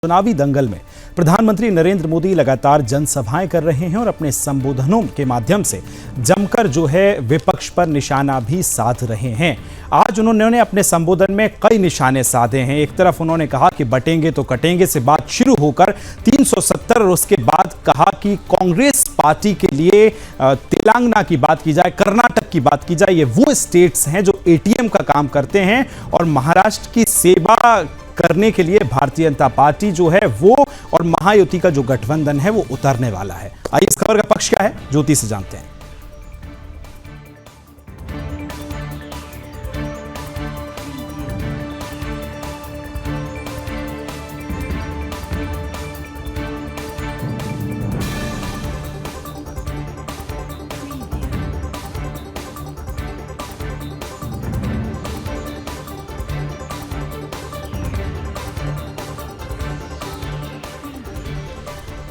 चुनावी दंगल में प्रधानमंत्री नरेंद्र मोदी लगातार जनसभाएं कर रहे हैं और अपने संबोधनों के माध्यम से जमकर विपक्ष पर निशाना भी साध रहे हैं। आज उन्होंने अपने संबोधन में कई निशाने साधे हैं। एक तरफ उन्होंने कहा कि बटेंगे तो कटेंगे से बात शुरू होकर 370 और उसके बाद कहा कि कांग्रेस पार्टी के लिए तेलंगाना की बात की जाए, कर्नाटक की बात की जाए, ये वो स्टेट्स हैं जो एटीएम का काम करते हैं और महाराष्ट्र की सेवा करने के लिए भारतीय जनता पार्टी जो है वो और महायुति का जो गठबंधन है वो उतरने वाला है। आइए इस खबर का पक्ष क्या है ज्योति से जानते हैं।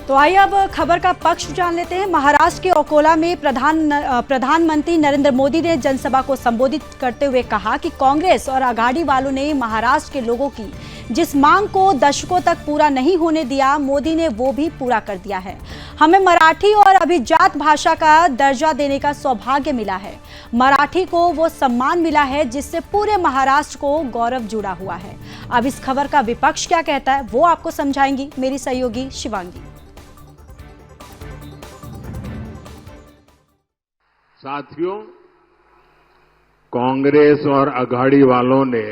तो आइए अब खबर का पक्ष जान लेते हैं। महाराष्ट्र के अकोला में प्रधानमंत्री नरेंद्र मोदी ने जनसभा को संबोधित करते हुए कहा कि कांग्रेस और आघाड़ी वालों ने महाराष्ट्र के लोगों की जिस मांग को दशकों तक पूरा नहीं होने दिया, मोदी ने वो भी पूरा कर दिया है। हमें मराठी और अभिजात भाषा का दर्जा देने का सौभाग्य मिला है। मराठी को वो सम्मान मिला है जिससे पूरे महाराष्ट्र को गौरव जुड़ा हुआ है। अब इस खबर का विपक्ष क्या कहता है वो आपको समझाएंगी मेरी सहयोगी शिवांगी। साथियों, कांग्रेस और आघाड़ी वालों ने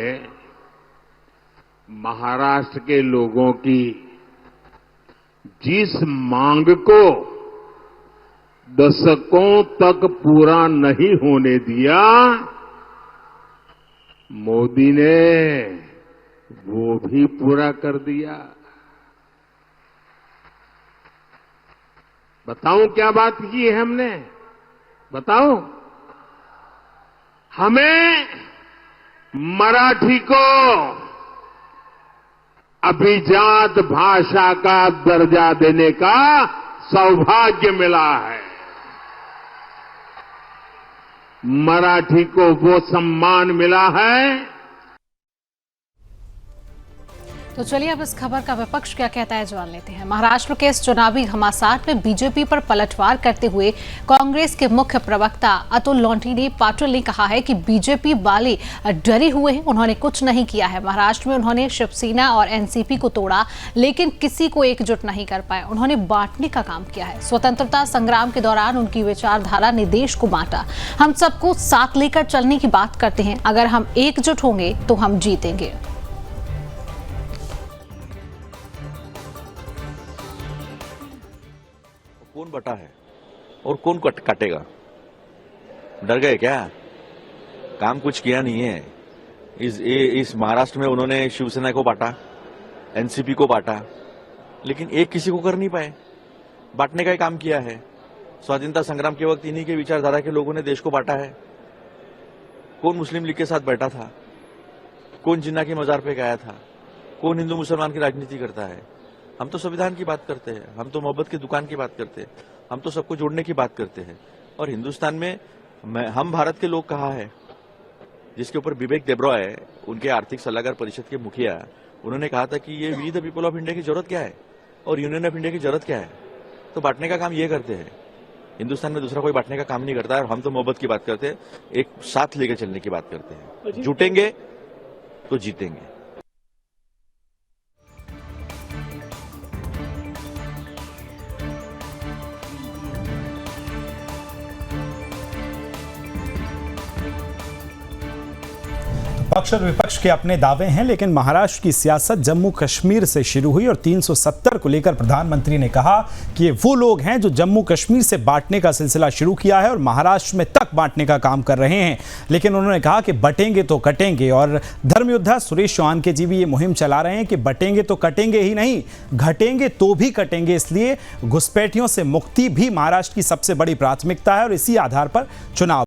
महाराष्ट्र के लोगों की जिस मांग को दशकों तक पूरा नहीं होने दिया, मोदी ने वो भी पूरा कर दिया। बताऊं क्या बात की है हमने? बताओ। हमें मराठी को अभिजात भाषा का दर्जा देने का सौभाग्य मिला है। मराठी को वो सम्मान मिला है। तो चलिए अब इस खबर का विपक्ष क्या कहता है जान लेते हैं। महाराष्ट्र के इस चुनावी घमासान में बीजेपी पर पलटवार करते हुए कांग्रेस के मुख्य प्रवक्ता अतुल लोंढे पाटिल ने कहा है कि बीजेपी वाले डरे हुए हैं, उन्होंने कुछ नहीं किया है। महाराष्ट्र में उन्होंने शिवसेना और एनसीपी को तोड़ा लेकिन किसी को एकजुट नहीं कर पाए। उन्होंने बांटने का काम किया है। स्वतंत्रता संग्राम के दौरान उनकी विचारधारा ने देश को बांटा। हम सबको साथ लेकर चलने की बात करते हैं। अगर हम एकजुट होंगे तो हम जीतेंगे। कौन बटा है और कौन काटेगा? डर गए क्या? काम कुछ किया नहीं है। इस महाराष्ट्र में उन्होंने शिवसेना को बांटा, एनसीपी को बांटा, लेकिन एक किसी को कर नहीं पाए। बांटने का ही काम किया है। स्वाधीनता संग्राम के वक्त इन्हीं के विचारधारा के लोगों ने देश को बांटा है। कौन मुस्लिम लीग के साथ बैठा था? कौन जिन्ना के मजार पे गया था? कौन हिंदू मुसलमान की राजनीति करता है? हम तो संविधान की बात करते हैं, हम तो मोहब्बत की दुकान की बात करते हैं, हम तो सबको जोड़ने की बात करते हैं। और हिंदुस्तान में हम भारत के लोग कहा है, जिसके ऊपर विवेक देब्रॉय, उनके आर्थिक सलाहकार परिषद के मुखिया, उन्होंने कहा था कि ये we the people of India की जरूरत क्या है और यूनियन ऑफ इंडिया की जरूरत क्या है। तो बांटने का काम ये करते हैं। हिंदुस्तान में दूसरा कोई बांटने का काम नहीं करता है। और हम तो मोहब्बत की बात करते हैं, एक साथ लेकर चलने की बात करते हैं। जुटेंगे तो जीतेंगे। पक्ष और विपक्ष के अपने दावे हैं, लेकिन महाराष्ट्र की सियासत जम्मू कश्मीर से शुरू हुई और 370 को लेकर प्रधानमंत्री ने कहा कि ये वो लोग हैं जो जम्मू कश्मीर से बांटने का सिलसिला शुरू किया है और महाराष्ट्र में तक बांटने का काम कर रहे हैं। लेकिन उन्होंने कहा कि बटेंगे तो कटेंगे और धर्म योद्धा सुरेश चौहान के जी भी ये मुहिम चला रहे हैं कि बटेंगे तो कटेंगे ही नहीं, घटेंगे तो भी कटेंगे। इसलिए घुसपैठियों से मुक्ति भी महाराष्ट्र की सबसे बड़ी प्राथमिकता है और इसी आधार पर चुनाव